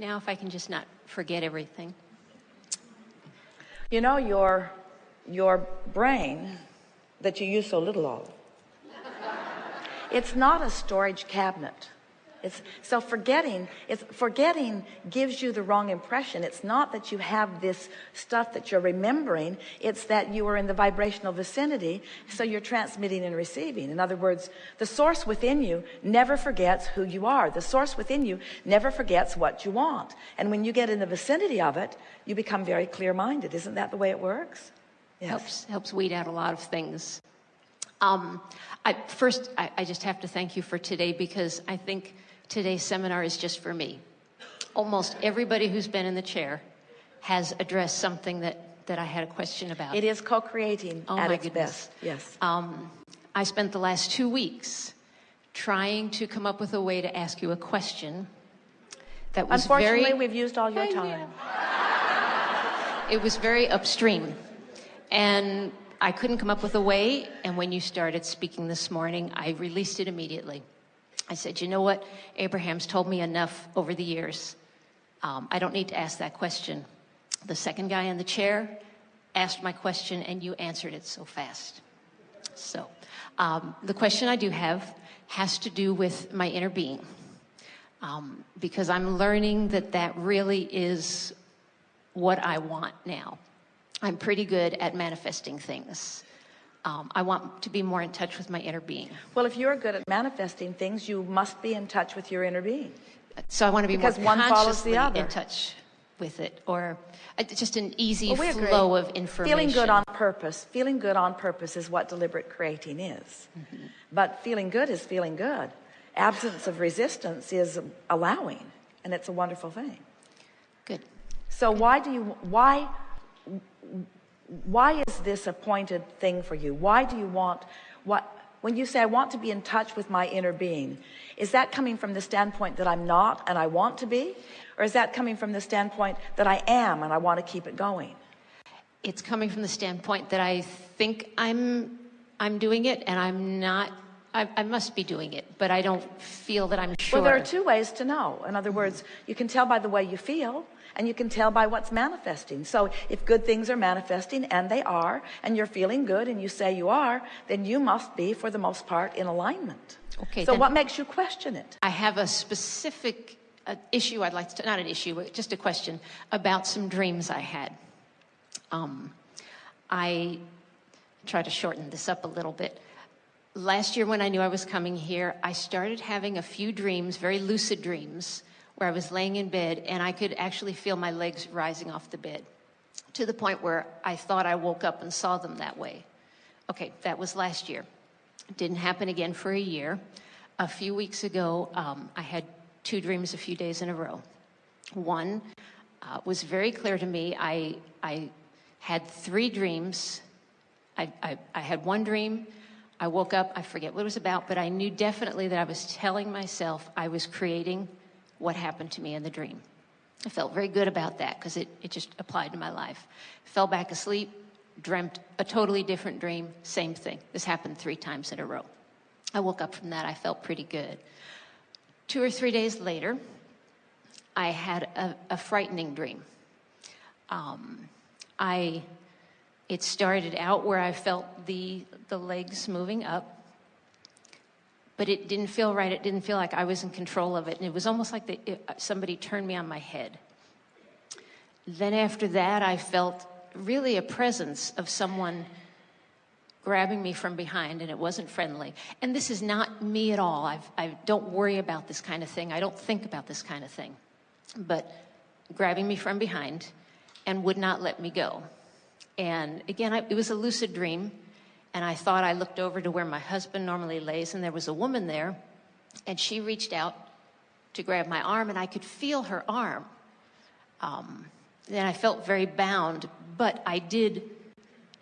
Now if I can just not forget everything. You know, your brain that you use so little of, it's not a storage cabinet. So forgetting gives you the wrong impression. It's not that you have this stuff that you're remembering. It's that you are in the vibrational vicinity, so you're transmitting and receiving. In other words, the source within you never forgets who you are. The source within you never forgets what you want. And when you get in the vicinity of it, you become very clear-minded. Isn't that the way it works? Yes. Helps weed out a lot of things. I just have to thank you for today, because I think today's seminar is just for me. Almost everybody who's been in the chair has addressed something that I had a question about. It is co-creating at its best. Yes. I spent the last 2 weeks trying to come up with a way to ask you a question that was Unfortunately, we've used all your time. It was very upstream. And I couldn't come up with a way, and when you started speaking this morning, I released it immediately. I said, you know what? Abraham's told me enough over the years. I don't need to ask that question. The second guy in the chair asked my question, and you answered it so fast. So the question I do have has to do with my inner being, because I'm learning that really is what I want now. I'm pretty good at manifesting things. I want to be more in touch with my inner being. Well, if you're good at manifesting things, you must be in touch with your inner being. So I want to be because more one follows the other. in touch with it, or just an easy flow of information. Feeling good on purpose. Feeling good on purpose is what deliberate creating is. Mm-hmm. But feeling good is feeling good. Absence of resistance is allowing, and it's a wonderful thing. Good. So why is this a pointed thing for you? Why do you want when you say I want to be in touch with my inner being, is that coming from the standpoint that I'm not and I want to be? Or is that coming from the standpoint that I am and I want to keep it going? It's coming from the standpoint that I think I'm doing it, and I'm not. I must be doing it, but I don't feel that I'm sure. Well, there are two ways to know. In other words, you can tell by the way you feel, and you can tell by what's manifesting. So if good things are manifesting, and they are, and you're feeling good, and you say you are, then you must be, for the most part, in alignment. Okay. So what makes you question it? I have a specific issue I'd like to, not an issue, but just a question about some dreams I had. I try to shorten this up a little bit. Last year when I knew I was coming here, I started having a few dreams, very lucid dreams, where I was laying in bed and I could actually feel my legs rising off the bed, to the point where I thought I woke up and saw them that way. Okay, that was last year. It didn't happen again for a year. A few weeks ago, I had 2 dreams a few days in a row. One was very clear to me. I had 3 dreams. I had one dream. I woke up, I forget what it was about, but I knew definitely that I was telling myself I was creating what happened to me in the dream. I felt very good about that because it just applied to my life. Fell back asleep, dreamt a totally different dream, same thing. This happened 3 times in a row. I woke up from that, I felt pretty good. 2 or 3 days later, I had a frightening dream. It started out where I felt the legs moving up, but it didn't feel right. It didn't feel like I was in control of it. And it was almost like somebody turned me on my head. Then after that, I felt really a presence of someone grabbing me from behind, and it wasn't friendly. And this is not me at all. I don't worry about this kind of thing. I don't think about this kind of thing. But grabbing me from behind and would not let me go. And again, it was a lucid dream, and I thought I looked over to where my husband normally lays, and there was a woman there, and she reached out to grab my arm, and I could feel her arm. Then I felt very bound, but I did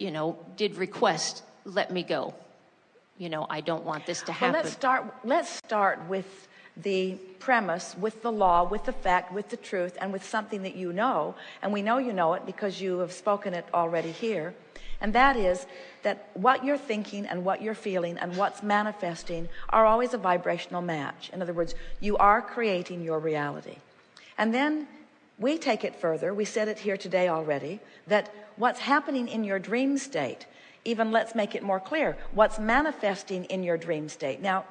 request, let me go. I don't want this to happen. Well, let's start with the premise, with the law, with the fact, with the truth, and with something that you know, and we know you know it because you have spoken it already here, and that is that what you're thinking and what you're feeling and what's manifesting are always a vibrational match. In other words, you are creating your reality. And then we take it further. We said it here today already, that what's happening in your dream state, even let's make it more clear, what's manifesting in your dream state. Now,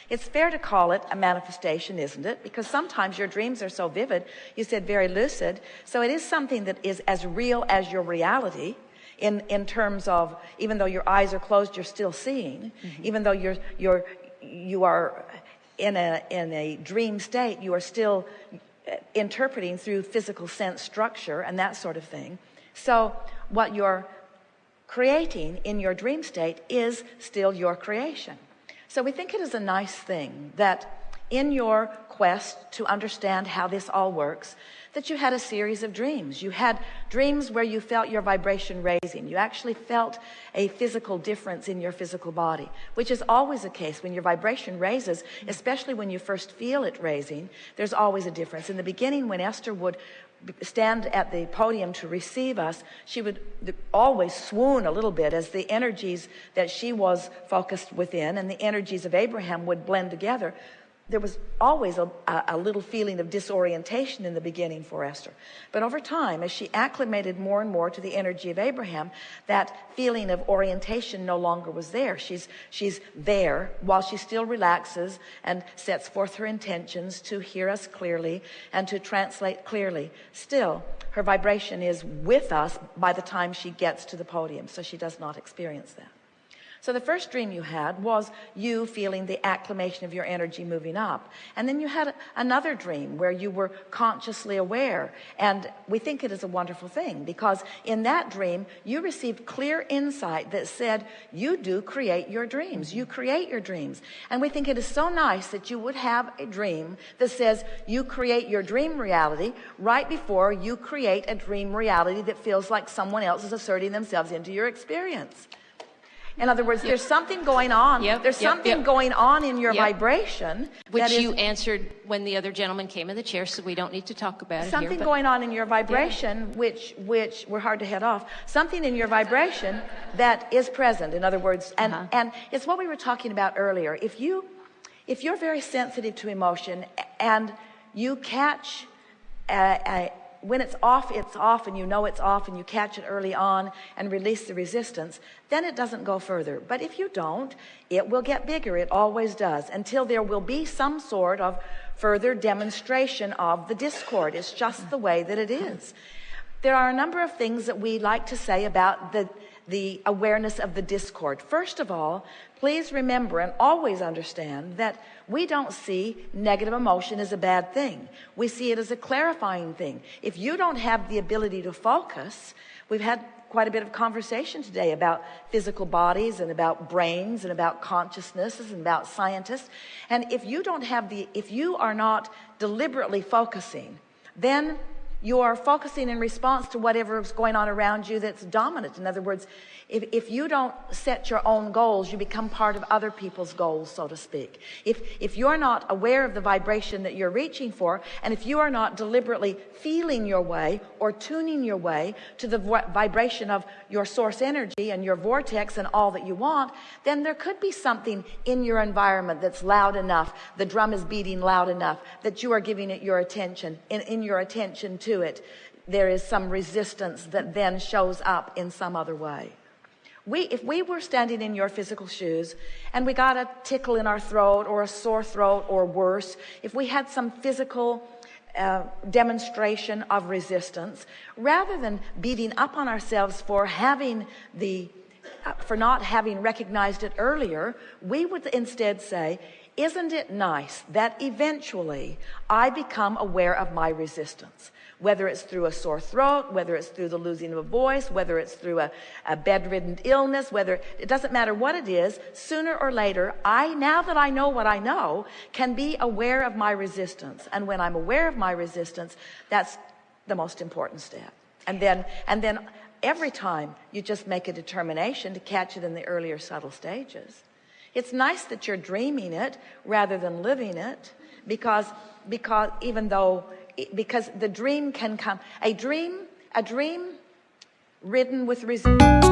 it's fair to call it a manifestation, isn't it? Because sometimes your dreams are so vivid, you said very lucid, so it is something that is as real as your reality in terms of, even though your eyes are closed, you're still seeing. Even though you are in a dream state, you are still interpreting through physical sense structure and that sort of thing. So what you're creating in your dream state is still your creation. So we think it is a nice thing that in your quest to understand how this all works, that you had a series of dreams. You had dreams where you felt your vibration raising. You actually felt a physical difference in your physical body, which is always the case. When your vibration raises, especially when you first feel it raising, there's always a difference. In the beginning, when Esther would stand at the podium to receive us, she would always swoon a little bit as the energies that she was focused within and the energies of Abraham would blend together. There was always a little feeling of disorientation in the beginning for Esther. But over time, as she acclimated more and more to the energy of Abraham, that feeling of orientation no longer was there. She's there while she still relaxes and sets forth her intentions to hear us clearly and to translate clearly. Still, her vibration is with us by the time she gets to the podium, so she does not experience that. So the first dream you had was you feeling the acclimation of your energy moving up. And then you had another dream where you were consciously aware. And we think it is a wonderful thing because in that dream, you received clear insight that said, you do create your dreams. You create your dreams. And we think it is so nice that you would have a dream that says you create your dream reality right before you create a dream reality that feels like someone else is asserting themselves into your experience. In other words, there's something going on. There's something going on in your vibration. Which you answered when the other gentleman came in the chair, so we don't need to talk about it here. Something going on in your vibration, which we're hard to head off. Something in your vibration that is present. In other words, and it's what we were talking about earlier. If you're very sensitive to emotion and you catch when it's off, and you know it's off, and you catch it early on and release the resistance, then it doesn't go further. But if you don't, it will get bigger. It always does, until there will be some sort of further demonstration of the discord. It's just the way that it is. There are a number of things that we like to say about the awareness of the discord. First of all, please remember and always understand that we don't see negative emotion as a bad thing. We see it as a clarifying thing. If you don't have the ability to focus, we've had quite a bit of conversation today about physical bodies and about brains and about consciousnesses and about scientists. And if you are not deliberately focusing, then you are focusing in response to whatever is going on around you that's dominant. In other words, if you don't set your own goals, you become part of other people's goals, so to speak. If you're not aware of the vibration that you're reaching for, and if you are not deliberately feeling your way or tuning your way to the vibration of your source energy and your vortex and all that you want, then there could be something in your environment that's loud enough, the drum is beating loud enough, that you are giving it your attention. In your attention to it, there is some resistance that then shows up in some other way. If we were standing in your physical shoes and we got a tickle in our throat or a sore throat or worse, if we had some physical demonstration of resistance, rather than beating up on ourselves for not having recognized it earlier, we would instead say, isn't it nice that eventually I become aware of my resistance? Whether it's through a sore throat, whether it's through the losing of a voice, whether it's through a bedridden illness, it doesn't matter what it is, sooner or later, now that I know what I know, can be aware of my resistance. And when I'm aware of my resistance, that's the most important step. And then every time you just make a determination to catch it in the earlier subtle stages. It's nice that you're dreaming it rather than living it, because the dream can come. A dream ridden with resistance.